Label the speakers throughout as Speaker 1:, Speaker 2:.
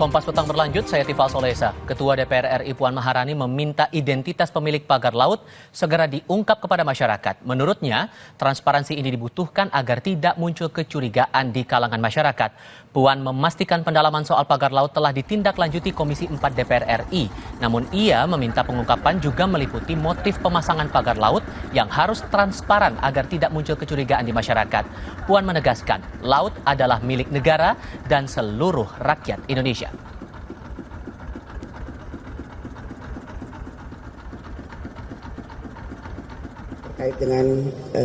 Speaker 1: Kompas Petang berlanjut, saya Tifal Solesa. Ketua DPR RI Puan Maharani meminta identitas pemilik pagar laut segera diungkap kepada masyarakat. Menurutnya, transparansi ini dibutuhkan agar tidak muncul kecurigaan di kalangan masyarakat. Puan memastikan pendalaman soal pagar laut telah ditindaklanjuti Komisi 4 DPR RI. Namun ia meminta pengungkapan juga meliputi motif pemasangan pagar laut yang harus transparan agar tidak muncul kecurigaan di masyarakat. Puan menegaskan, laut adalah milik negara dan seluruh rakyat Indonesia.
Speaker 2: Terkait dengan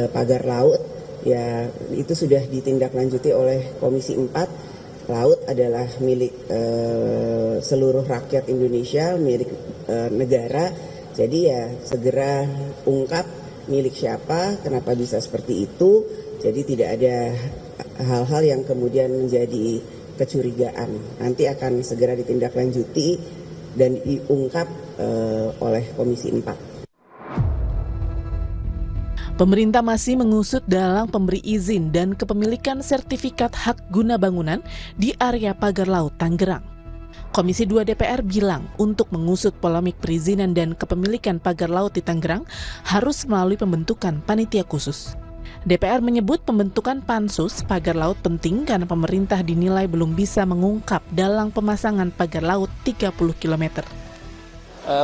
Speaker 2: pagar laut, ya itu sudah ditindaklanjuti oleh Komisi 4. Laut adalah milik seluruh rakyat Indonesia, milik negara. Jadi ya segera ungkap milik siapa, kenapa bisa seperti itu. Jadi tidak ada hal-hal yang kemudian menjadi kecurigaan. Nanti akan segera ditindaklanjuti dan diungkap oleh Komisi 4.
Speaker 3: Pemerintah masih mengusut dalam pemberi izin dan kepemilikan sertifikat hak guna bangunan di area pagar laut Tangerang. Komisi 2 DPR bilang untuk mengusut polemik perizinan dan kepemilikan pagar laut di Tangerang harus melalui pembentukan panitia khusus. DPR menyebut pembentukan pansus pagar laut penting karena pemerintah dinilai belum bisa mengungkap dalang pemasangan pagar laut 30 km.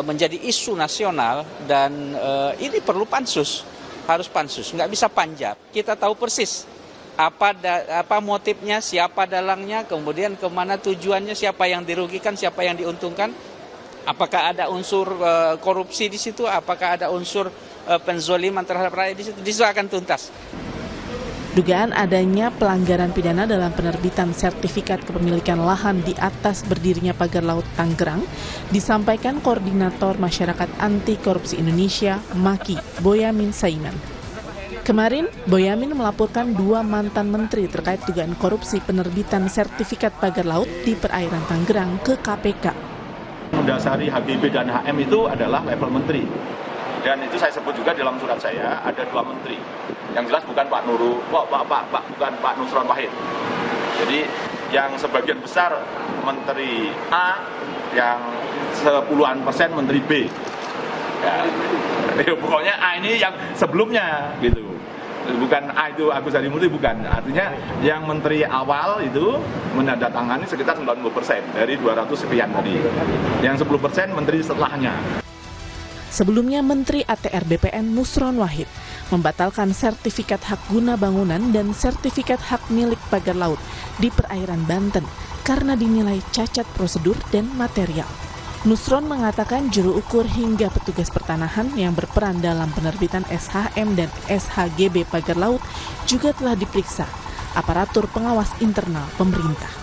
Speaker 4: Menjadi isu nasional dan ini perlu pansus. Harus pansus, nggak bisa panjat. Kita tahu persis apa motifnya, siapa dalangnya, kemudian kemana tujuannya, siapa yang dirugikan, siapa yang diuntungkan. Apakah ada unsur korupsi di situ, apakah ada unsur penzoliman terhadap rakyat di situ akan tuntas.
Speaker 3: Dugaan adanya pelanggaran pidana dalam penerbitan sertifikat kepemilikan lahan di atas berdirinya pagar laut Tangerang disampaikan Koordinator Masyarakat Anti Korupsi Indonesia, MAKI, Boyamin Saiman. Kemarin, Boyamin melaporkan 2 mantan menteri terkait dugaan korupsi penerbitan sertifikat pagar laut di perairan Tangerang ke KPK.
Speaker 5: Mendasari HGB dan HM itu adalah level menteri. Dan itu saya sebut juga dalam surat saya, ada 2 menteri. Yang jelas bukan Pak Nurul, bukan Pak Nusron Wahid. Jadi yang sebagian besar Menteri A, yang 10% Menteri B. Ya, pokoknya A ini yang sebelumnya gitu. Bukan A itu Agus Harimurti, bukan. Artinya yang menteri awal itu menandatangani sekitar 90% dari 200 sekian tadi. Yang 10% menteri setelahnya.
Speaker 3: Sebelumnya Menteri ATR BPN Nusron Wahid membatalkan sertifikat hak guna bangunan dan sertifikat hak milik pagar laut di perairan Banten karena dinilai cacat prosedur dan material. Nusron mengatakan juru ukur hingga petugas pertanahan yang berperan dalam penerbitan SHM dan SHGB pagar laut juga telah diperiksa aparatur pengawas internal pemerintah.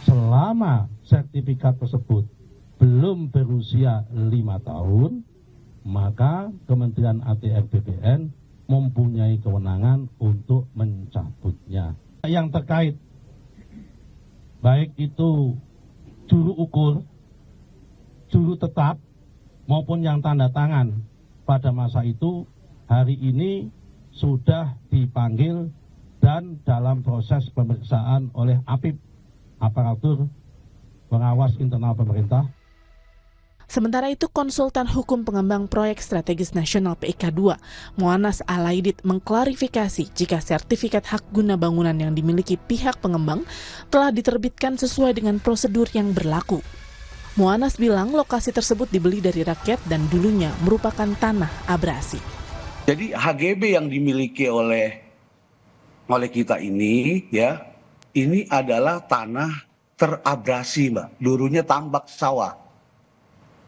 Speaker 6: Selama sertifikat tersebut belum berusia 5 tahun, maka Kementerian ATR BPN mempunyai kewenangan untuk mencabutnya. Yang terkait, baik itu juru ukur, juru tetap, maupun yang tanda tangan pada masa itu, hari ini sudah dipanggil dan dalam proses pemeriksaan oleh APIP, aparatur pengawas internal pemerintah.
Speaker 3: Sementara itu, konsultan hukum pengembang proyek strategis nasional PIK2, Muanas Alaidit mengklarifikasi jika sertifikat hak guna bangunan yang dimiliki pihak pengembang telah diterbitkan sesuai dengan prosedur yang berlaku. Muanas bilang lokasi tersebut dibeli dari rakyat dan dulunya merupakan tanah abrasi.
Speaker 7: Jadi HGB yang dimiliki oleh kita ini, ya, ini adalah tanah terabrasi, Mbak. Dulunya tambak sawah.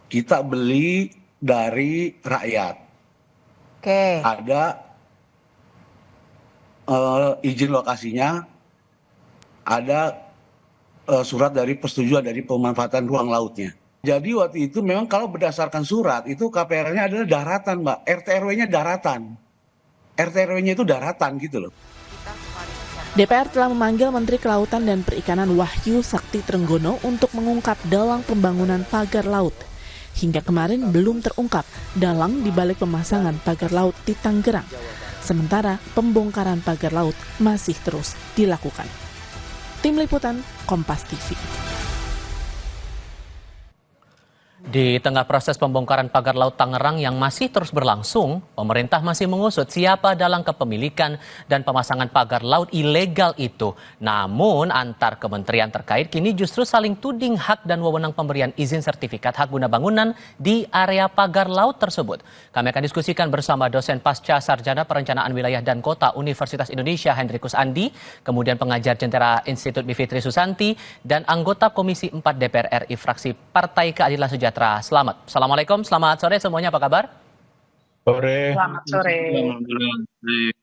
Speaker 7: Kita beli dari rakyat.
Speaker 8: Oke.
Speaker 7: Ada izin lokasinya, ada surat dari persetujuan dari pemanfaatan ruang lautnya. Jadi waktu itu memang kalau berdasarkan surat itu KPR-nya adalah daratan, Mbak. RT RW-nya daratan. RT RW-nya itu daratan gitu loh.
Speaker 3: DPR telah memanggil Menteri Kelautan dan Perikanan Wahyu Sakti Trenggono untuk mengungkap dalang pembangunan pagar laut. Hingga kemarin belum terungkap dalang di balik pemasangan pagar laut di Tangerang. Sementara pembongkaran pagar laut masih terus dilakukan. Tim Liputan Kompas TV.
Speaker 1: Di tengah proses pembongkaran pagar laut Tangerang yang masih terus berlangsung, pemerintah masih mengusut siapa dalang kepemilikan dan pemasangan pagar laut ilegal itu. Namun, antar kementerian terkait kini justru saling tuding hak dan wewenang pemberian izin sertifikat hak guna bangunan di area pagar laut tersebut. Kami akan diskusikan bersama dosen pasca sarjana perencanaan wilayah dan kota Universitas Indonesia Hendrikus Andi, kemudian pengajar jentera Institut Bivitri Susanti, dan anggota Komisi 4 DPR RI fraksi Partai Keadilan Sejahtera. Selamat. Assalamualaikum, selamat sore semuanya, apa kabar?
Speaker 9: Sore.
Speaker 8: Selamat sore.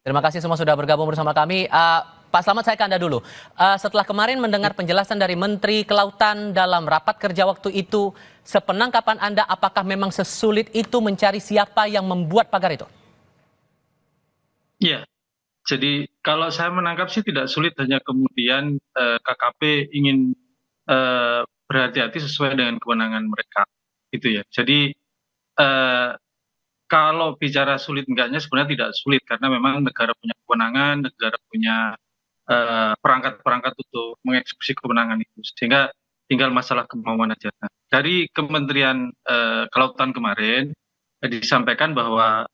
Speaker 1: Terima kasih semua sudah bergabung bersama kami. Pak Slamet, saya ke Anda dulu. Setelah kemarin mendengar penjelasan dari Menteri Kelautan dalam rapat kerja waktu itu, sepenangkapan Anda, apakah memang sesulit itu mencari siapa yang membuat pagar itu?
Speaker 9: Iya, jadi kalau saya menangkap sih tidak sulit, hanya kemudian KKP ingin berhati-hati sesuai dengan kewenangan mereka. Gitu ya. Jadi kalau bicara sulit enggaknya sebenarnya tidak sulit, karena memang negara punya kewenangan, negara punya perangkat-perangkat untuk mengeksekusi kewenangan itu, sehingga tinggal masalah kemauan aja. Nah, dari Kementerian Kelautan kemarin disampaikan bahwa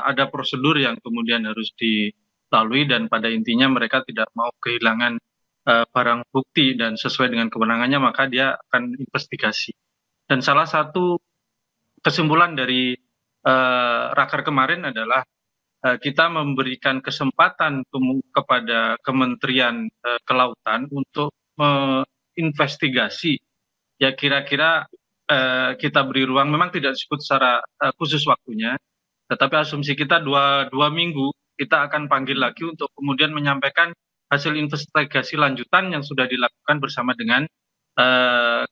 Speaker 9: ada prosedur yang kemudian harus dilalui, dan pada intinya mereka tidak mau kehilangan barang bukti, dan sesuai dengan kewenangannya maka dia akan investigasi. Dan salah satu kesimpulan dari raker kemarin adalah kita memberikan kesempatan kepada Kementerian Kelautan untuk menginvestigasi. Ya kira-kira kita beri ruang, memang tidak disebut secara khusus waktunya, tetapi asumsi kita dua minggu kita akan panggil lagi untuk kemudian menyampaikan hasil investigasi lanjutan yang sudah dilakukan bersama dengan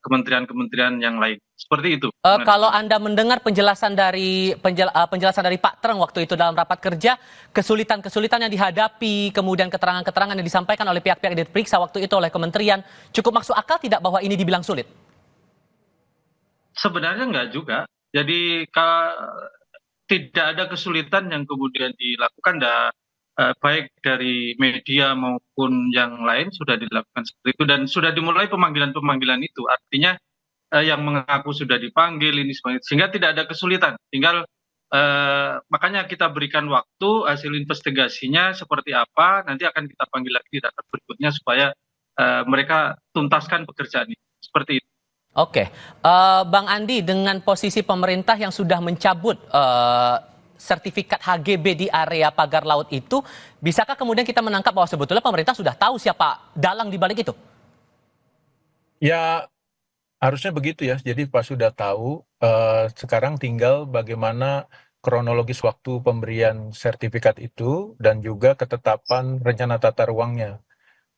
Speaker 9: kementerian-kementerian yang lain. Seperti itu.
Speaker 1: Kalau Anda mendengar penjelasan dari Pak Treng waktu itu dalam rapat kerja, kesulitan-kesulitan yang dihadapi, kemudian keterangan-keterangan yang disampaikan oleh pihak-pihak yang diperiksa waktu itu oleh kementerian, cukup masuk akal tidak bahwa ini dibilang sulit?
Speaker 9: Sebenarnya enggak juga. Jadi tidak ada kesulitan yang kemudian dilakukan, baik dari media maupun yang lain sudah dilakukan seperti itu, dan sudah dimulai pemanggilan-pemanggilan itu. Artinya yang mengaku sudah dipanggil ini semuanya, sehingga tidak ada kesulitan. Tinggal makanya kita berikan waktu, hasil investigasinya seperti apa, nanti akan kita panggil lagi di rapat berikutnya supaya mereka tuntaskan pekerjaan ini. Seperti itu.
Speaker 1: Oke, Bang Andi, dengan posisi pemerintah yang sudah mencabut sertifikat HGB di area pagar laut itu, bisakah kemudian kita menangkap bahwa sebetulnya pemerintah sudah tahu siapa dalang di balik itu?
Speaker 10: Ya, harusnya begitu ya. Jadi Pak sudah tahu, sekarang tinggal bagaimana kronologis waktu pemberian sertifikat itu dan juga ketetapan rencana tata ruangnya.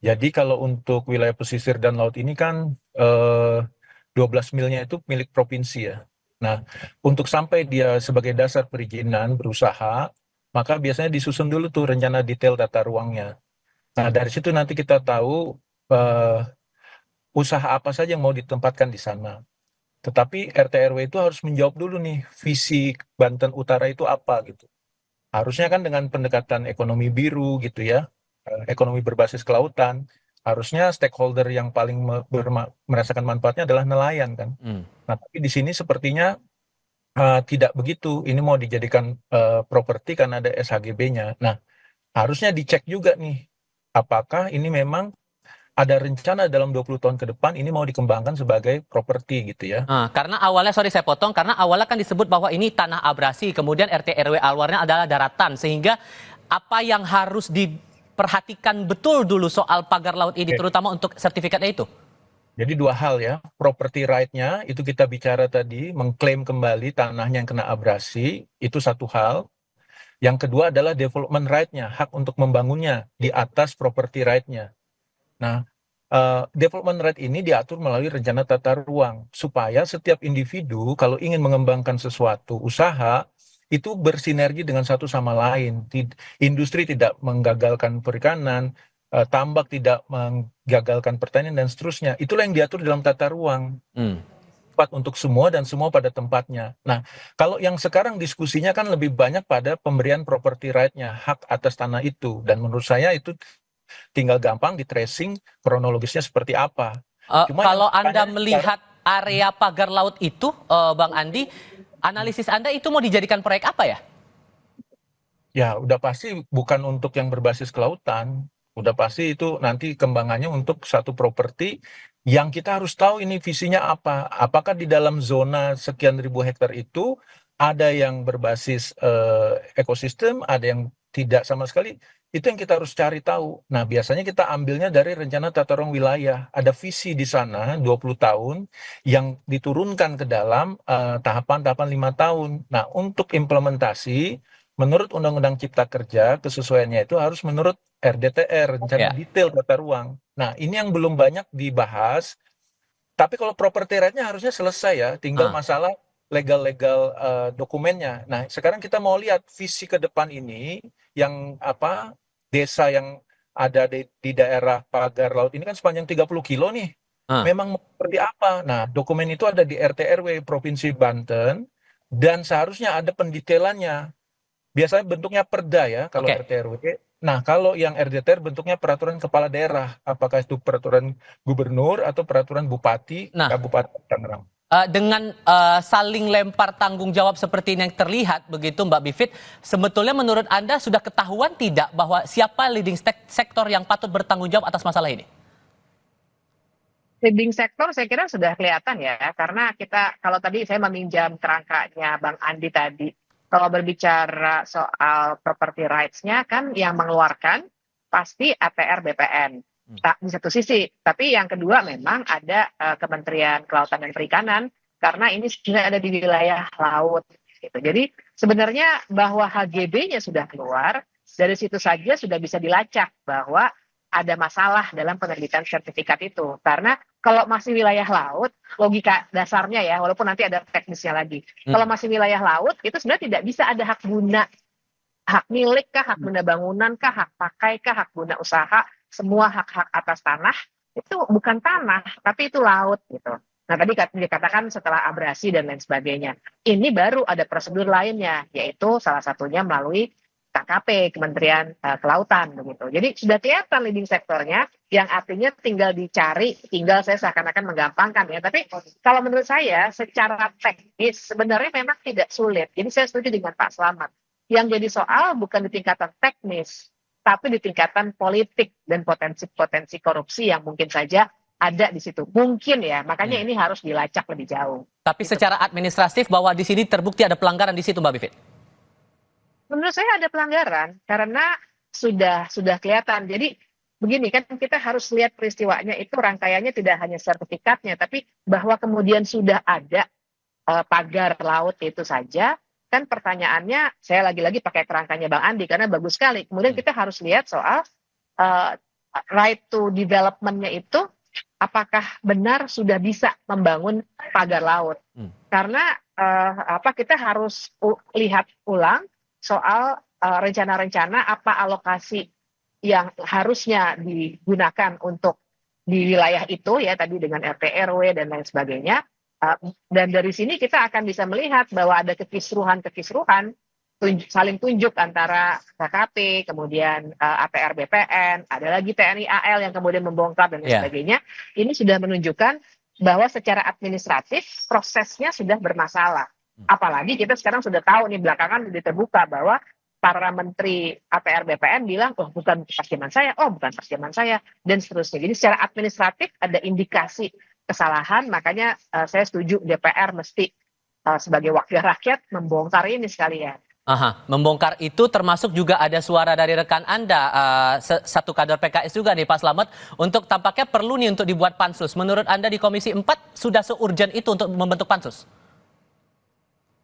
Speaker 10: Jadi kalau untuk wilayah pesisir dan laut ini kan 12 milnya itu milik provinsi ya. Nah, untuk sampai dia sebagai dasar perizinan berusaha, maka biasanya disusun dulu tuh rencana detail tata ruangnya. Nah, dari situ nanti kita tahu usaha apa saja yang mau ditempatkan di sana. Tetapi RT RW itu harus menjawab dulu nih, visi Banten Utara itu apa gitu. Harusnya kan dengan pendekatan ekonomi biru gitu ya, ekonomi berbasis kelautan. Harusnya stakeholder yang paling merasakan manfaatnya adalah nelayan kan. Nah, tapi di sini sepertinya tidak begitu. Ini mau dijadikan properti karena ada SHGB-nya. Nah, harusnya dicek juga nih, apakah ini memang ada rencana dalam 20 tahun ke depan ini mau dikembangkan sebagai properti gitu ya.
Speaker 1: Karena awalnya, sorry saya potong, karena awalnya kan disebut bahwa ini tanah abrasi, kemudian RT RW luarnya adalah daratan, sehingga apa yang harus diperhatikan betul dulu soal pagar laut ini, terutama untuk sertifikatnya itu?
Speaker 10: Jadi dua hal ya, property right-nya itu kita bicara tadi, mengklaim kembali tanahnya yang kena abrasi, itu satu hal. Yang kedua adalah development right-nya, hak untuk membangunnya di atas property right-nya. Nah, development right ini diatur melalui rencana tata ruang, supaya setiap individu kalau ingin mengembangkan sesuatu usaha, itu bersinergi dengan satu sama lain. Industri tidak menggagalkan perikanan, tambak tidak menggagalkan pertanian, dan seterusnya. Itulah yang diatur dalam tata ruang. Tempat untuk semua dan semua pada tempatnya. Nah, kalau yang sekarang diskusinya kan lebih banyak pada pemberian property right-nya, hak atas tanah itu. Dan menurut saya itu tinggal gampang di tracing kronologisnya seperti apa.
Speaker 1: Kalau Anda area pagar laut itu, Bang Andi, analisis Anda itu mau dijadikan proyek apa ya?
Speaker 10: Ya, udah pasti bukan untuk yang berbasis kelautan. Udah pasti itu nanti kembangannya untuk satu properti yang kita harus tahu ini visinya apa. Apakah di dalam zona sekian ribu hektar itu ada yang berbasis ekosistem, ada yang tidak sama sekali. Itu yang kita harus cari tahu. Nah, biasanya kita ambilnya dari rencana tata ruang wilayah. Ada visi di sana 20 tahun yang diturunkan ke dalam tahapan-tahapan 5 tahun. Nah, untuk implementasi menurut Undang-Undang Cipta Kerja, kesesuaiannya itu harus menurut RDTR, rencana
Speaker 1: Ya.
Speaker 10: detail tata ruang. Nah, ini yang belum banyak dibahas, tapi kalau property right-nya harusnya selesai ya, tinggal masalah legal-legal dokumennya. Nah, sekarang kita mau lihat visi ke depan ini, yang desa yang ada di daerah pagar laut ini kan sepanjang 30 kilo nih. Memang seperti apa? Nah, dokumen itu ada di RT RW Provinsi Banten, dan seharusnya ada pendetailannya. Biasanya bentuknya perda ya kalau RT RW. Nah, kalau yang RDTR bentuknya peraturan kepala daerah. Apakah itu peraturan gubernur atau peraturan bupati Kabupaten Tangerang.
Speaker 1: Dengan saling lempar tanggung jawab seperti ini yang terlihat begitu Mbak Bivit, sebetulnya menurut Anda sudah ketahuan tidak bahwa siapa leading sektor yang patut bertanggung jawab atas masalah ini?
Speaker 8: Leading sektor saya kira sudah kelihatan ya, karena kita kalau tadi saya meminjam kerangkanya Bang Andi tadi, kalau berbicara soal property rights-nya kan yang mengeluarkan pasti APR BPN. Di satu sisi, tapi yang kedua memang ada Kementerian Kelautan dan Perikanan karena ini sudah ada di wilayah laut. Gitu. Jadi sebenarnya bahwa HGB-nya sudah keluar, dari situ saja sudah bisa dilacak bahwa ada masalah dalam penerbitan sertifikat itu. Karena kalau masih wilayah laut, logika dasarnya ya, walaupun nanti ada teknisnya lagi. Kalau masih wilayah laut, itu sebenarnya tidak bisa ada hak guna, hak milik kah, hak guna bangunan kah, hak pakai kah, hak guna usaha, semua hak-hak atas tanah itu bukan tanah, tapi itu laut gitu. Nah tadi dikatakan setelah abrasi dan lain sebagainya. Ini baru ada prosedur lainnya, yaitu salah satunya melalui KKP, Kementerian Kelautan begitu. Jadi sudah kelihatan leading sektornya, yang artinya tinggal dicari, tinggal saya seakan-akan menggampangkan ya. Tapi kalau menurut saya secara teknis sebenarnya memang tidak sulit. Jadi saya setuju dengan Pak Slamet. Yang jadi soal bukan di tingkatan teknis, tapi di tingkatan politik dan potensi-potensi korupsi yang mungkin saja ada di situ. Mungkin ya, makanya ini harus dilacak lebih jauh.
Speaker 1: Tapi gitu. Secara administratif bahwa di sini terbukti ada pelanggaran di situ Mbak Bivit?
Speaker 8: Menurut saya ada pelanggaran karena sudah kelihatan. Jadi begini kan kita harus lihat peristiwanya itu rangkaiannya tidak hanya sertifikatnya, tapi bahwa kemudian sudah ada pagar laut itu saja. Kan pertanyaannya, saya lagi-lagi pakai kerangkanya Bang Andi karena bagus sekali. Kemudian kita harus lihat soal right to development-nya itu, apakah benar sudah bisa membangun pagar laut. Karena kita harus lihat ulang soal rencana-rencana apa alokasi yang harusnya digunakan untuk di wilayah itu ya tadi dengan RT RW dan lain sebagainya. Dan dari sini kita akan bisa melihat bahwa ada kekisruhan, saling tunjuk antara KKP, kemudian APR BPN, ada lagi TNI AL yang kemudian membongkar dan sebagainya. Ini sudah menunjukkan bahwa secara administratif prosesnya sudah bermasalah. Apalagi kita sekarang sudah tahu nih belakangan sudah terbuka bahwa para menteri APR BPN bilang, oh bukan pas zaman saya, dan seterusnya. Jadi secara administratif ada indikasi kesalahan, makanya saya setuju DPR mesti sebagai wakil rakyat membongkar ini sekalian.
Speaker 1: Membongkar itu termasuk juga ada suara dari rekan Anda, satu kader PKS juga nih Pak Slamet, untuk tampaknya perlu nih untuk dibuat pansus. Menurut Anda di Komisi 4 sudah se-urgent itu untuk membentuk pansus?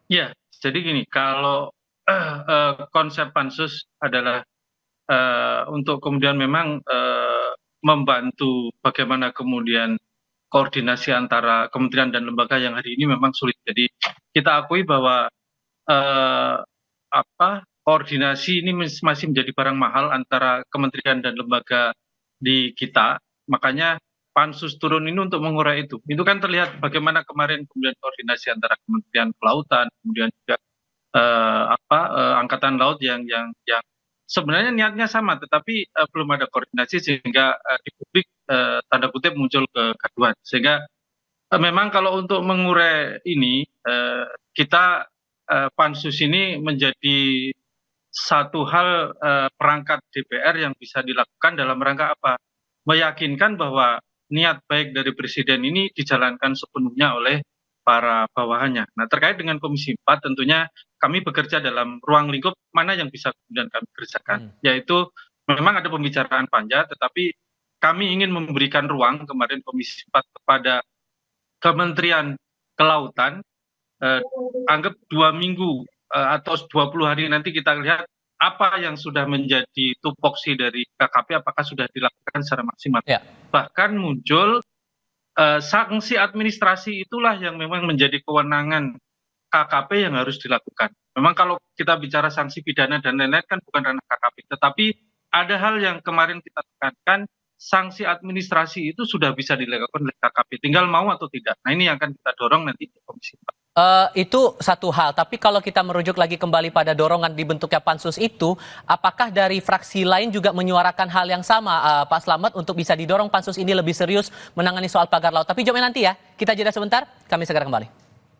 Speaker 9: Ya, jadi gini, kalau konsep pansus adalah untuk kemudian memang membantu bagaimana kemudian koordinasi antara kementerian dan lembaga yang hari ini memang sulit. Jadi kita akui bahwa koordinasi ini masih menjadi barang mahal antara kementerian dan lembaga di kita. Makanya pansus turun ini untuk mengurai itu. Itu kan terlihat bagaimana kemarin kemudian koordinasi antara Kementerian Kelautan, kemudian juga Angkatan Laut yang sebenarnya niatnya sama, tetapi belum ada koordinasi sehingga di publik tanda kutip muncul kegaduhan. Sehingga Memang kalau untuk mengurai ini, kita pansus ini menjadi satu hal perangkat DPR yang bisa dilakukan dalam rangka apa? Meyakinkan bahwa niat baik dari Presiden ini dijalankan sepenuhnya oleh para bawahannya. Nah, terkait dengan Komisi 4 tentunya kami bekerja dalam ruang lingkup mana yang bisa kemudian kami kerjakan. Yaitu memang ada pembicaraan panja, tetapi kami ingin memberikan ruang kemarin Komisi 4 kepada Kementerian Kelautan, anggap 2 minggu atau 20 hari nanti kita lihat apa yang sudah menjadi tupoksi dari KKP, apakah sudah dilakukan secara maksimal.
Speaker 1: Ya.
Speaker 9: Bahkan muncul sanksi administrasi itulah yang memang menjadi kewenangan KKP yang harus dilakukan. Memang kalau kita bicara sanksi pidana dan lain-lain kan bukan ranah KKP, tetapi ada hal yang kemarin kita tekankan, sanksi administrasi itu sudah bisa dilakukan oleh KKP, tinggal mau atau tidak. Nah, ini yang akan kita dorong nanti di Komisi 4.
Speaker 1: Itu satu hal, tapi kalau kita merujuk lagi kembali pada dorongan dibentuknya pansus itu, apakah dari fraksi lain juga menyuarakan hal yang sama, Pak Slamet, untuk bisa didorong pansus ini lebih serius menangani soal pagar laut? Tapi jawabnya nanti ya, kita jeda sebentar, kami segera kembali.